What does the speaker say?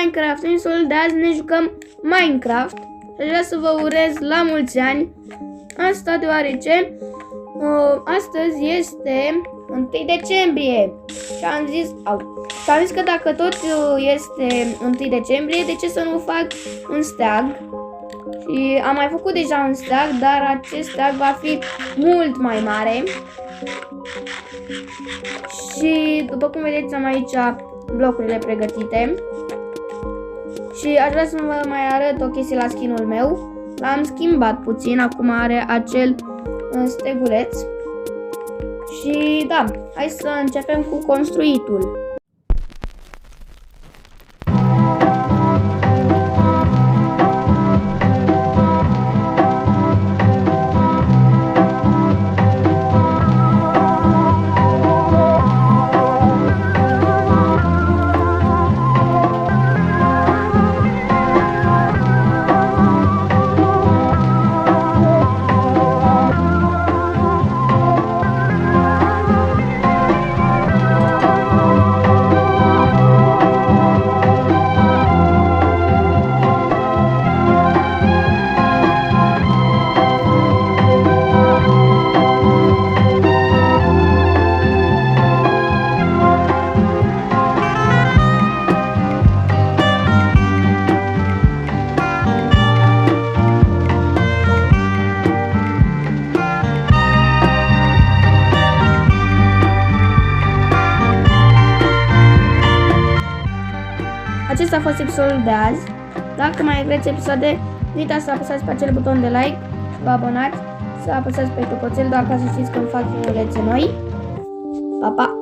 Minecraft. În episodul de azi ne jucăm Minecraft. Aș vrea să vă urez la mulți ani. Asta deoarece astăzi este 1 decembrie. Și am zis că dacă tot este 1 decembrie, de ce să nu fac un steag? Și am mai făcut deja un steag, dar acest steag va fi mult mai mare. Și după cum vedeți am aici blocurile pregătite. Și aș vrea să vă mai arăt o chestie la skin-ul meu. L-am schimbat puțin, acum are acel steguleț. Și da, hai să începem cu construitul. Acesta a fost episodul de azi. Dacă mai vreți episoade, nu uitați să apăsați pe acel buton de like, să vă abonați, să apăsați pe clopoțel doar ca să știți când fac filmulețe noi. Pa, pa!